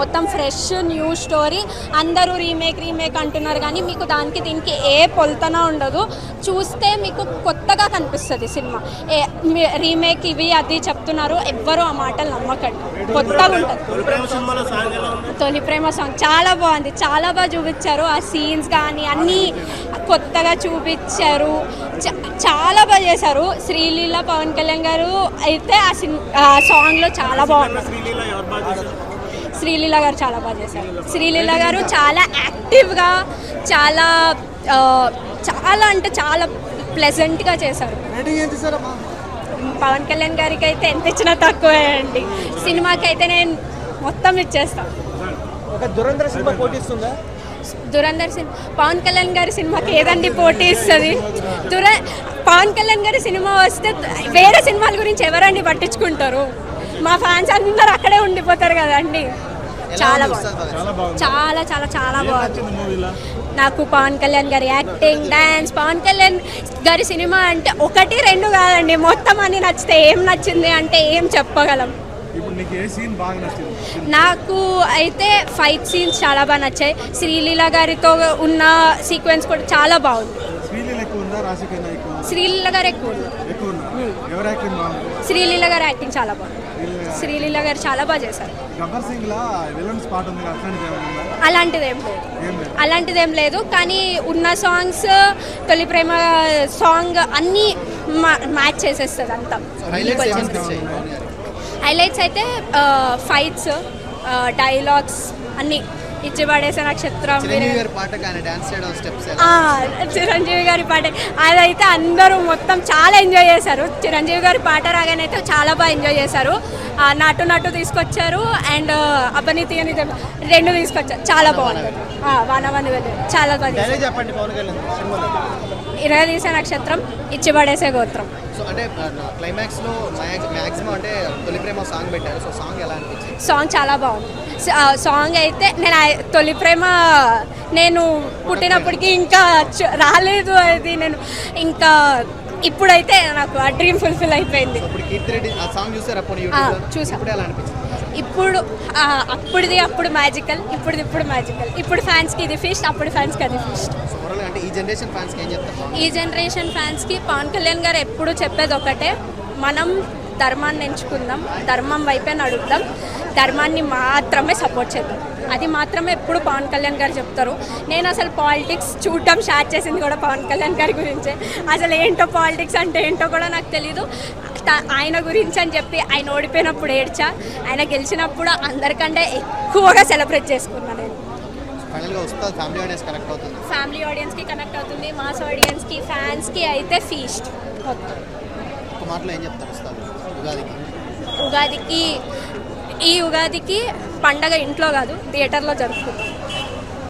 మొత్తం fresh new story. అందరూ remake అంటున్నారు కానీ మీకు దానికి దీనికి ఏ పొల్తన ఉండదు. చూస్తే మీకు కొత్తగా కనిపిస్తుంది సినిమా. రీమేక్ ఇవి అది చెప్తున్నారు, ఎవ్వరూ ఆ మాటలు నమ్మకండి, కొత్తగా ఉంటుంది. తొలి ప్రేమ సాంగ్ చాలా బాగుంది, చాలా బాగా చూపించారు. ఆ సీన్స్ కానీ అన్నీ కొత్తగా చూపించారు, చాలా బాగా చేశారు. శ్రీలీల, పవన్ కళ్యాణ్ గారు అయితే ఆ సాంగ్లో చాలా బాగుంది. శ్రీలీల గారు చాలా బాగా చేశారు. శ్రీలీల గారు చాలా యాక్టివ్గా, చాలా చాలా అంటే చాలా ప్లెజెంట్గా చేశారు. పవన్ కళ్యాణ్ గారికి అయితే ఎంత ఇచ్చినా తక్కువే అండి. సినిమాకి అయితే నేను మొత్తం ఇచ్చేస్తాను. దురంధర్ సినిమా పోటీస్తుందా? దురంధర్ సినిమా పవన్ కళ్యాణ్ గారి సినిమాకి ఏదండి పోటీ ఇస్తుంది? పవన్ కళ్యాణ్ గారి సినిమా వస్తే వేరే సినిమాల గురించి ఎవరండి పట్టించుకుంటారు? మా ఫ్యాన్స్ అందరూ అక్కడే ఉండిపోతారు కదండి. చాలా బాగుంది, చాలా చాలా చాలా బాగుంది. నాకు పవన్ కళ్యాణ్ గారి యాక్టింగ్, డ్యాన్స్, పవన్ కళ్యాణ్ గారి సినిమా అంటే 1, 2 కాదండి, మొత్తం అన్ని నచ్చితే. ఏం నచ్చింది అంటే ఏం చెప్పగలం. నాకు అయితే ఫైట్ సీన్స్ చాలా బాగా నచ్చాయి. శ్రీలీల గారితో ఉన్న సీక్వెన్స్ కూడా చాలా బాగుంది. శ్రీలీల గారు ఎక్కువ ఉన్నారు. శ్రీలీల గారి యాక్టింగ్ చాలా బాగుంది. శ్రీలీల గారు చాలా బాగా చేశారు. అలాంటిదేం లేదు కానీ ఉన్న సాంగ్స్, తొలి ప్రేమ సాంగ్ అన్నీ మ్యాచ్ చేసేస్తుంది అంతా. హైలైట్స్ అయితే ఫైట్స్, డైలాగ్స్ అన్నీ. ఇచ్చి పడేసే నక్షత్రం, చిరంజీవి గారి పాట అదైతే అందరూ మొత్తం చాలా ఎంజాయ్ చేశారు. చిరంజీవి గారి పాట రాగానే అయితే చాలా బాగా ఎంజాయ్ చేశారు. నటు తీసుకొచ్చారు అండ్ అపనీతి అని 2 తీసుకొచ్చారు, చాలా బాగుంది. వానవని చాలా బాగా ఇరగదీసే నక్షత్రం, ఇచ్చి పడేసే గోత్రం. సాంగ్ చాలా బాగుంది. సాంగ్ అయితే తొలి ప్రేమ నేను పుట్టినప్పటికీ ఇంకా రాలేదు అది. నేను ఇంకా ఇప్పుడైతే నాకు ఆ డ్రీమ్ ఫుల్ఫిల్ అయిపోయింది. ఇప్పుడు అప్పుడు మ్యాజికల్, ఇప్పుడు మ్యాజికల్. ఇప్పుడు ఫ్యాన్స్కి ఇది ఫీస్ట్, అప్పుడు ఫ్యాన్స్కి అది ఫీస్ట్. ఈ జనరేషన్ ఫ్యాన్స్కి పవన్ కళ్యాణ్ గారు ఎప్పుడు చెప్పేది ఒకటే, మనం ధర్మాన్ని ఎంచుకుందాం, ధర్మం వైపే నడుద్దాం, ధర్మాన్ని మాత్రమే సపోర్ట్ చేద్దాం. అది మాత్రమే ఎప్పుడు పవన్ కళ్యాణ్ గారు చెప్తారు. నేను అసలు పాలిటిక్స్ చూడటం స్టార్ట్ చేసింది కూడా పవన్ కళ్యాణ్ గారి గురించే. అసలు ఏంటో పాలిటిక్స్ అంటే ఏంటో కూడా నాకు తెలీదు. ఆయన గురించి అని చెప్పి ఆయన ఓడిపోయినప్పుడు ఏడ్చా, ఆయన గెలిచినప్పుడు అందరికంటే ఎక్కువగా సెలబ్రేట్ చేసుకున్నాను నేను. ఫ్యామిలీ ఆడియన్స్కి కనెక్ట్ అవుతుంది, మాస్ ఆడియన్స్కి, ఫ్యాన్స్కి అయితే ఫీస్ట్. ఈ ఉగాదికి పండగ ఇంట్లో కాదు, థియేటర్లో జరుపుకుంటాం.